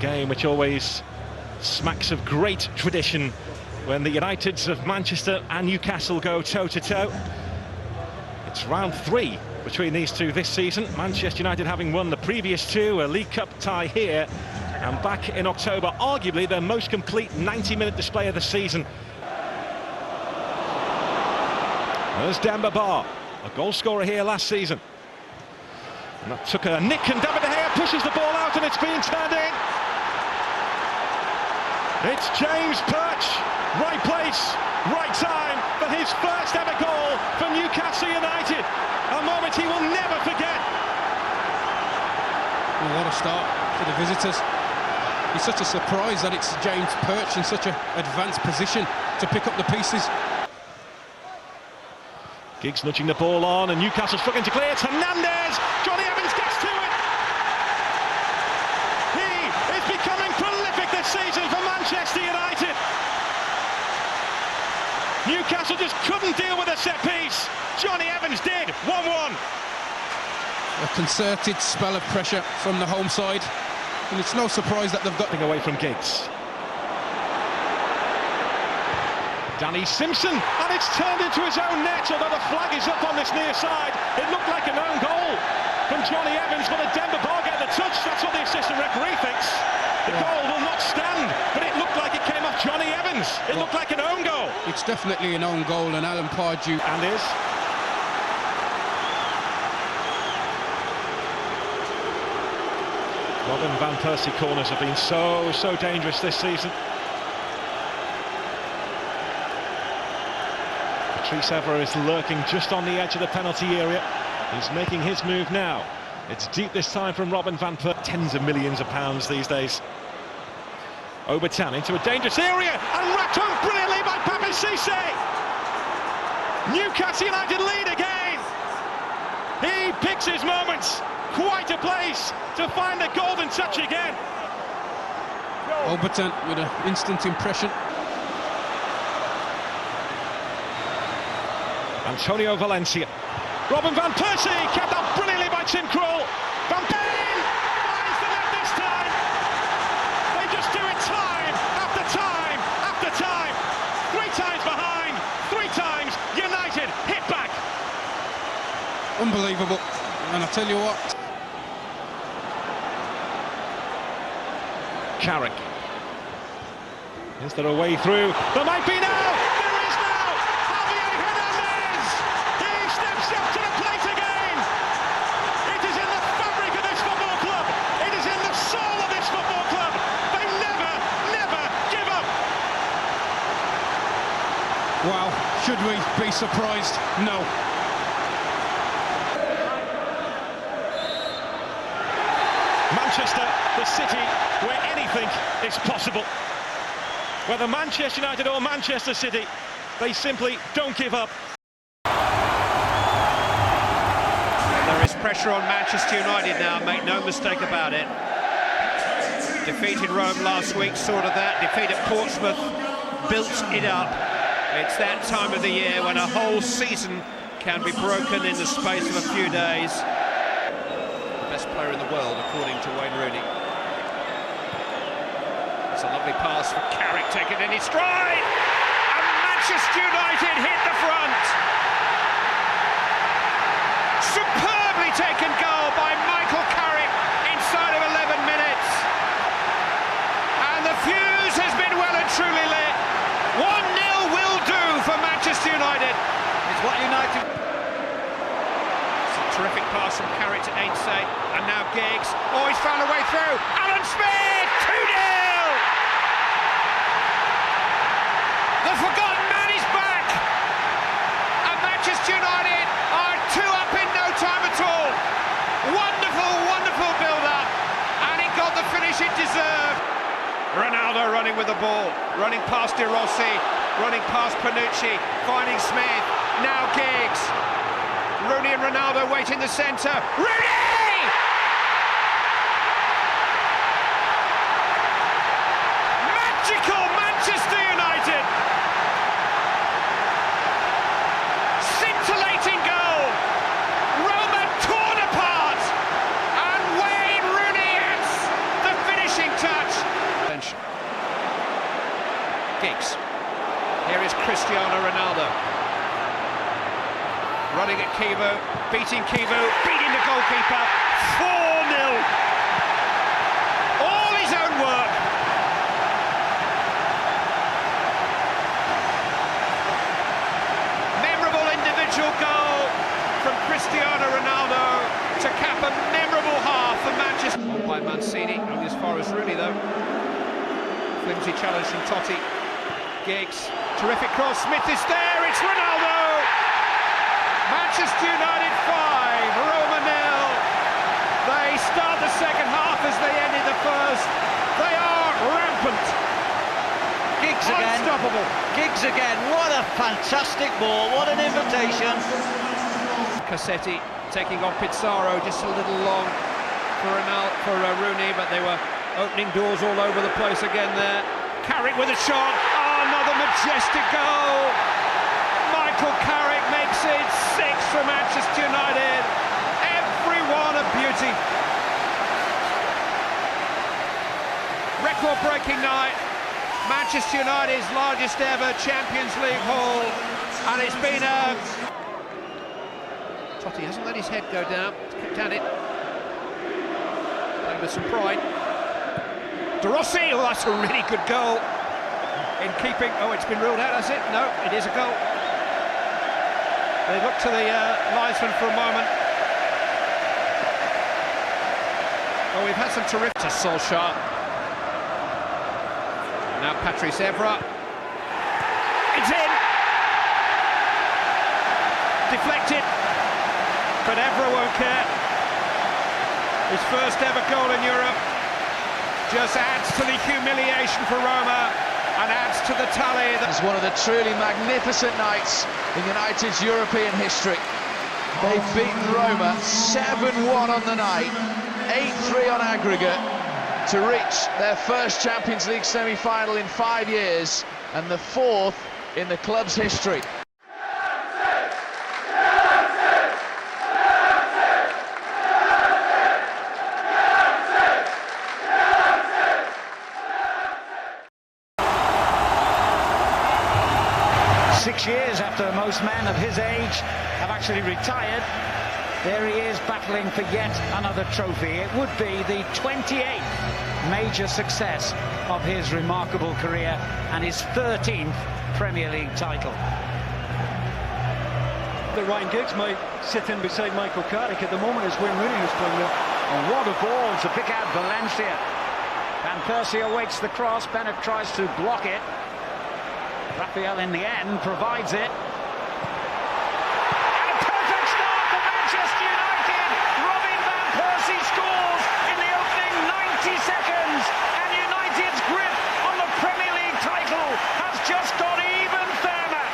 game which always smacks of great tradition when the Uniteds of Manchester and Newcastle go toe-to-toe. It's round 3 between these two this season. Manchester United having won the previous 2, a League Cup tie here, and back in October, arguably their most complete 90-minute display of the season. There's Demba Ba, a goal scorer here last season. And that took a nick, and David De Gea pushes the ball out, and it's been turned in. It's James Perch, right place, right time for his first ever goal for Newcastle United. A moment he will never forget. Well, what a start for the visitors. It's such a surprise that it's James Perch in such an advanced position to pick up the pieces. Giggs nudging the ball on, and Newcastle struggling to clear. It's Hernandez. Johnny Evans gets to it. He is becoming prolific this season for Manchester United. Newcastle just couldn't deal with a set piece. Johnny Evans did. 1-1. A concerted spell of pressure from the home side, and it's no surprise that they've got away from Giggs. Danny Simpson, and it's turned into his own net, although the flag is up on this near side. It looked like an own goal from Johnny Evans, but a Demba Ba get the touch. That's what the assistant referee thinks. The goal will not stand, but it looked like it came off Johnny Evans. It looked like an own goal. It's definitely an own goal, and Alan Pardew and is. Robin van Persie corners have been so dangerous this season. Patrice Evra is lurking just on the edge of the penalty area. He's making his move now. It's deep this time from Robin van Persie. Tens of millions of pounds these days. Obertan into a dangerous area and wrapped on brilliantly by Pape Cissé. Newcastle United lead again. He picks his moments. Quite a place to find the golden touch again. Obertan with an instant impression. Antonio Valencia. Robin van Persie kept up brilliantly by Tim Krul. Van Persie finds the net this time. They just do it time after time after time. 3 times behind, 3 times United hit back. Unbelievable. And I tell you what. Carrick. Is there a way through? There might be now! There is now! Javier Hernandez! He steps up to the plate again! It is in the fabric of this football club! It is in the soul of this football club! They never give up! Wow, should we be surprised? No. Manchester, the city where anything is possible. Whether Manchester United or Manchester City, they simply don't give up. There is pressure on Manchester United now, make no mistake about it. Defeated Rome last week, sort of that. Defeat at Portsmouth, built it up. It's that time of the year when a whole season can be broken in the space of a few days. Best player in the world, according to Wayne Rooney. It's a lovely pass for Carrick, taken in his stride, and Manchester United hit the front. Superbly taken goal by Michael Carrick inside of 11 minutes, and the fuse has been well and truly lit. 1-0 will do for Manchester United. It's what United. Terrific pass from Carrick to Ainsley, and now Giggs. Oh, he's found a way through. Alan Smith, 2-0! The forgotten man is back! And Manchester United are 2 up in no time at all. Wonderful build-up, and it got the finish it deserved. Ronaldo running with the ball, running past De Rossi, running past Panucci, finding Smith, now Giggs. Rooney and Ronaldo wait in the centre. Rooney! Magical Manchester United! Scintillating goal! Roma torn apart! And Wayne Rooney adds the finishing touch. Cristiano Ronaldo. Running at Kivu, beating the goalkeeper, 4-0. All his own work. Memorable individual goal from Cristiano Ronaldo to cap a memorable half for Manchester. By Mancini, only as far as Rooney though. Flimsy challenge from Totti. Giggs, terrific cross, Smith is there, it's Ronaldo! Manchester United 5, Roma 0. They start the second half as they ended the first. They are rampant. Giggs again. Unstoppable. Giggs again. What a fantastic ball. What an invitation. Cassetti taking on Pizarro, just a little long for Rooney, but they were opening doors all over the place again there. Carrick with a shot. Oh, another majestic goal. Michael Carrick makes it 6 for Manchester United. Everyone a beauty. Record-breaking night. Manchester United's largest ever Champions League haul, and it's been a... Totti hasn't let his head go down. He's kept at it. Playing with some pride. De Rossi, oh, that's a really good goal. In keeping, oh, it's been ruled out, has it? No, it is a goal. They look to the linesman for a moment. Oh, we've had some terrific... To Solskjaer. Now Patrice Evra. It's in! Deflected. But Evra won't care. His first ever goal in Europe just adds to the humiliation for Roma and adds to the tally. It's one of the truly magnificent nights in United's European history. They've beaten Roma 7-1 on the night, 8-3 on aggregate, to reach their first Champions League semi-final in 5 years and the 4th in the club's history. Six years after most men of his age have actually retired, there he is battling for yet another trophy. It would be the 28th major success of his remarkable career and his 13th Premier League title. That Ryan Giggs might sit in beside Michael Carrick at the moment as Wayne Rooney is playing there. And what a ball to pick out Valencia. Van Persie awaits the cross. Bennett tries to block it. Raphael in the end provides it. And a perfect start for Manchester United. Robin Van Persie scores in the opening 90 seconds. And United's grip on the Premier League title has just got even firmer.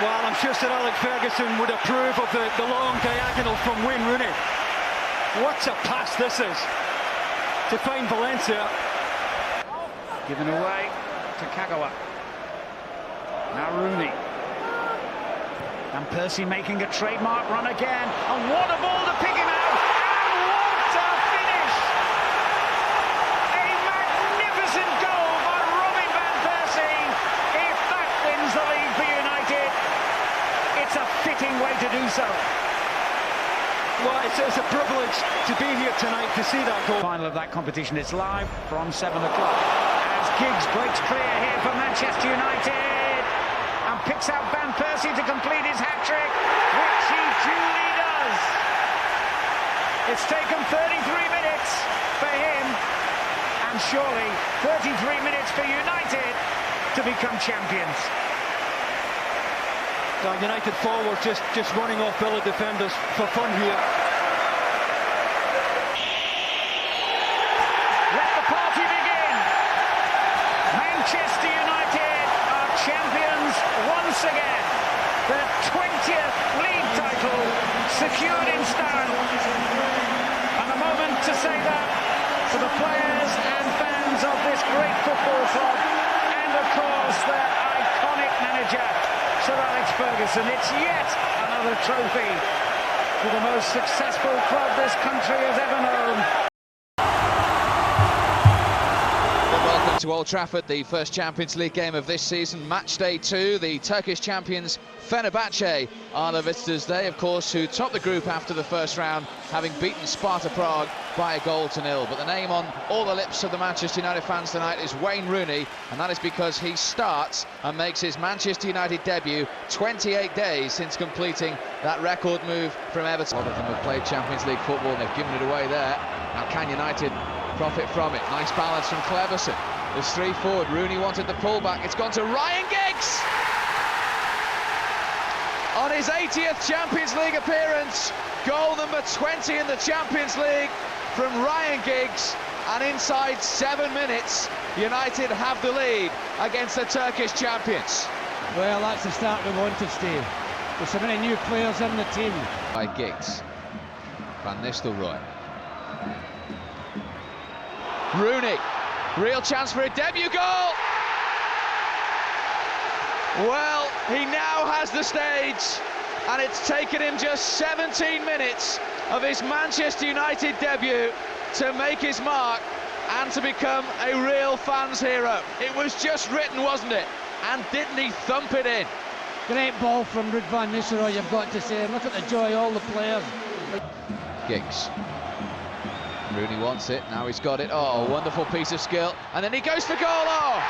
Well, I'm sure Sir Alex Ferguson would approve of the long diagonal from Wayne Rooney. What a pass this is to find Valencia. Given away to Kagawa. Now Rooney. And Percy making a trademark run again. And what a ball to pick him out! And what a finish! A magnificent goal by Robin Van Persie. If that wins the league for United, it's a fitting way to do so. Well, it's a privilege to be here tonight to see that goal. Final of that competition is live from 7 o'clock. Giggs breaks clear here for Manchester United and picks out Van Persie to complete his hat-trick, which he duly does. It's taken 33 minutes for him and surely 33 minutes for United to become champions. United forward just running off Villa defenders for fun here. Manchester United are champions once again. Their 20th league title secured in stone. And a moment to say that to the players and fans of this great football club, and of course their iconic manager, Sir Alex Ferguson. It's yet another trophy for the most successful club this country has ever known. Welcome to Old Trafford, the first Champions League game of this season, match day 2. The Turkish champions Fenerbahce are the visitors. They, of course, who topped the group after the first round, having beaten Sparta Prague by 1-0. But the name on all the lips of the Manchester United fans tonight is Wayne Rooney, and that is because he starts and makes his Manchester United debut 28 days since completing that record move from Everton. A lot of them have played Champions League football and they've given it away there. Now can United profit from it? Nice balance from Cleverson. There's 3 forward. Rooney wanted the pullback. It's gone to Ryan Giggs! On his 80th Champions League appearance, goal number 20 in the Champions League from Ryan Giggs, and inside 7 minutes, United have the lead against the Turkish champions. Well, that's the start we wanted, Steve. There's so many new players in the team. By Giggs. Van Nistelrooy. Rooney, real chance for a debut goal! Well, he now has the stage, and it's taken him just 17 minutes of his Manchester United debut to make his mark and to become a real fans' hero. It was just written, wasn't it? And didn't he thump it in? Great ball from Van Nistelrooy, you've got to say. Look at the joy, all the players. Giggs. Rooney wants it, now he's got it. Oh, wonderful piece of skill. And then he goes for goal. Oh!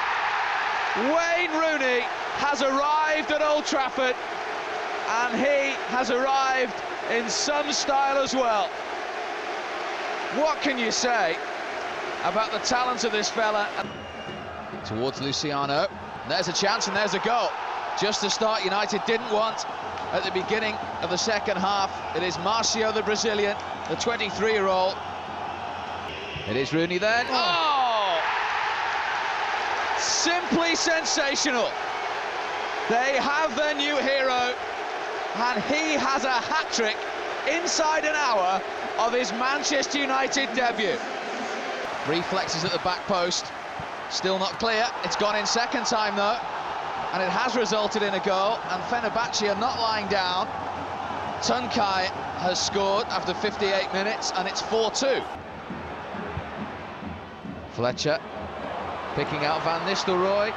Wayne Rooney has arrived at Old Trafford, and he has arrived in some style as well. What can you say about the talent of this fella? Towards Luciano. There's a chance and there's a goal. Just the start United didn't want at the beginning of the second half. It is Marcio, the Brazilian, the 23-year-old. It is Rooney then. Oh! Simply sensational. They have their new hero, and he has a hat-trick inside an hour of his Manchester United debut. Reflexes at the back post, still not clear. It's gone in second time though, and it has resulted in a goal, and Fenerbahce are not lying down. Tuncay has scored after 58 minutes, and it's 4-2. Fletcher picking out Van Nistelrooy.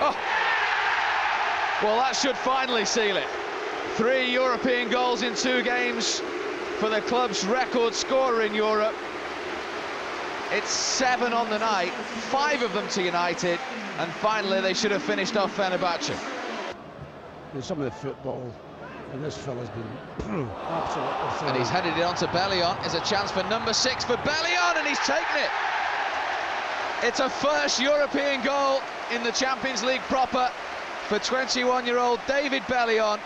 Oh! Well, that should finally seal it. 3 European goals in 2 games for the club's record scorer in Europe. It's 7 on the night, 5 of them to United, and finally they should have finished off Fenerbahce. There's some of the football, and this fella's been absolutely... And he's headed it on to Bellion. There's a chance for number 6 for Bellion, and he's taken it. It's a first European goal in the Champions League proper for 21-year-old David Bellion,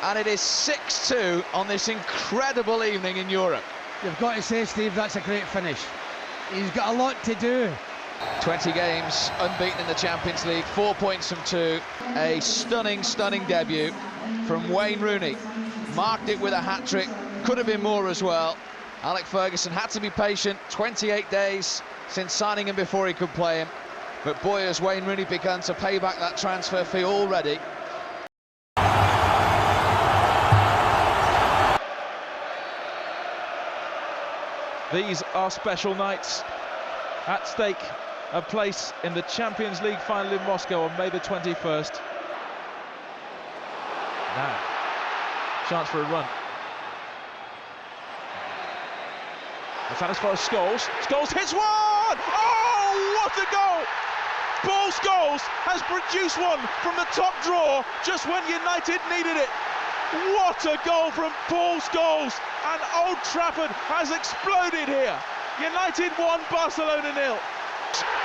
and it is 6-2 on this incredible evening in Europe. You've got to say, Steve, that's a great finish. He's got a lot to do. 20 games unbeaten in the Champions League, 4 points from 2. A stunning, stunning debut from Wayne Rooney. Marked it with a hat-trick, could have been more as well. Alex Ferguson had to be patient, 28 days since signing him before he could play him. But boy, has Wayne Rooney begun to pay back that transfer fee already. These are special nights. At stake, a place in the Champions League final in Moscow on May the 21st. Now, chance for a run. It's as far as Scholes. Scholes hits one! Oh, what a goal! Paul Scholes has produced one from the top drawer just when United needed it. What a goal from Paul Scholes! And Old Trafford has exploded here. United 1, Barcelona 0.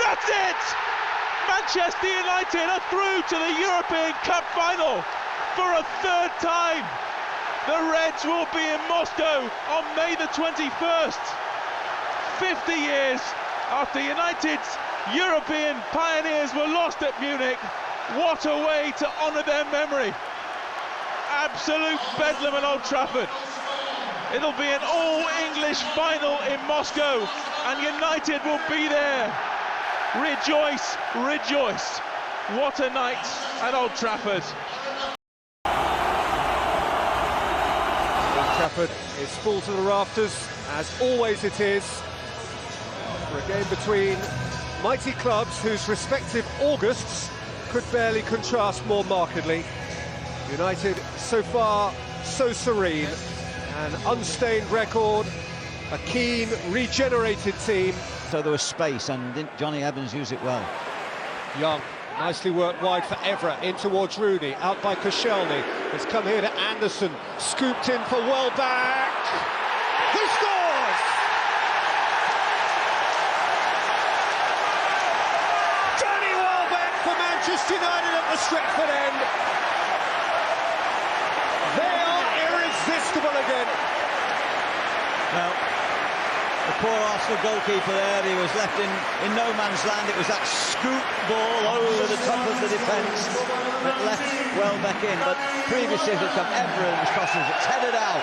That's it! Manchester United are through to the European Cup final for a 3rd time. The Reds will be in Moscow on May the 21st. 50 years after United's European pioneers were lost at Munich. What a way to honour their memory. Absolute bedlam at Old Trafford. It'll be an all-English final in Moscow, and United will be there. Rejoice, rejoice. What a night at Old Trafford. Old Trafford is full to the rafters, as always it is, for a game between Mighty clubs whose respective Augusts could barely contrast more markedly. United so far so serene, an unstained record, a keen, regenerated team. So there was space, and Johnny Evans used it well. Young, nicely worked wide for Evra, in towards Rooney, out by Koscielny. It's come here to Anderson, scooped in for Welbeck, who scores! Danny Welbeck for Manchester United at the Stretford end. They are irresistible again. Well, the poor Arsenal goalkeeper there, he was left in no man's land. It was that scoop ball over the top of the defence that left Welbeck in. But previously it had come Evra and was crossing it. It's headed out.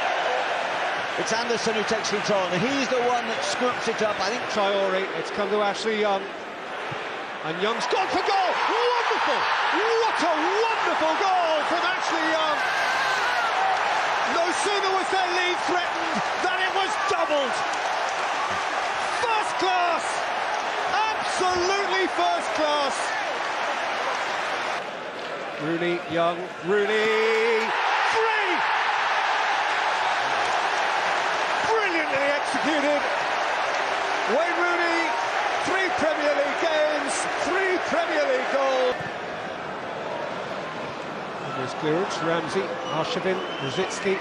It's Anderson who takes control, and he's the one that scoops it up. I think Traore, it's come to Ashley Young. And Young's gone for goal! Wonderful! What a wonderful goal from Ashley Young! No sooner was their lead threatened than it was doubled! First class! Absolutely first class! Rooney, Young, Rooney! Free! Brilliantly executed! Wayne Rooney, 3 Premier League games, 3 Premier League goals. There's clearance, Ramsey, Arshavin, Rosicki.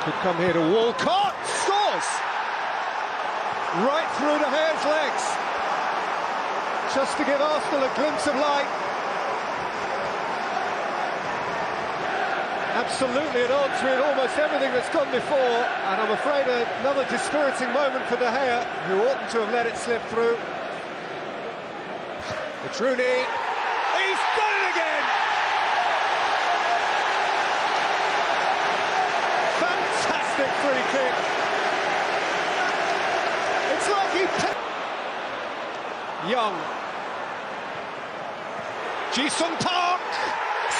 Could come here to Walcott, scores! Right through De Gea's legs. Just to give Arsenal a glimpse of light. Absolutely at odds with almost everything that's gone before, and I'm afraid another dispiriting moment for De Gea, who oughtn't to have let it slip through. It's Rooney. He's done it again! Fantastic free kick. It's like he... Young. Ji-sung Park. 6!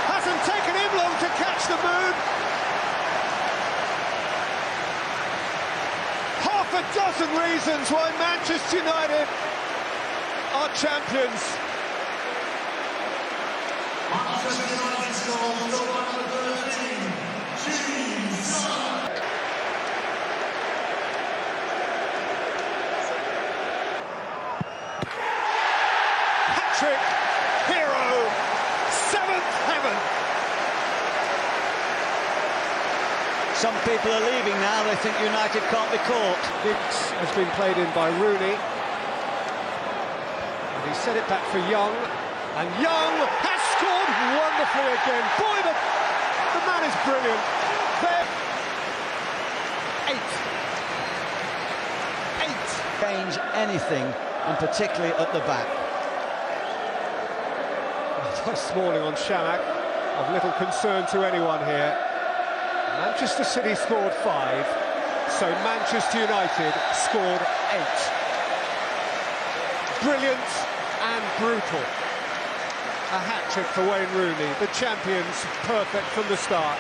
Hasn't taken him long to catch the mood. Half a dozen reasons why Manchester United are champions. Hat-trick, hero, 7th heaven. some people are leaving now. They think United can't be caught. Giggs has been played in by Rooney. And he set it back for Young. And Young has scored wonderfully again. Boy, the man is brilliant. There. 8. Change anything, and particularly at the back. This morning on Shamak, of little concern to anyone here. Manchester City scored 5, so Manchester United scored 8. Brilliant and brutal. A hat-trick for Wayne Rooney, the champions, perfect from the start.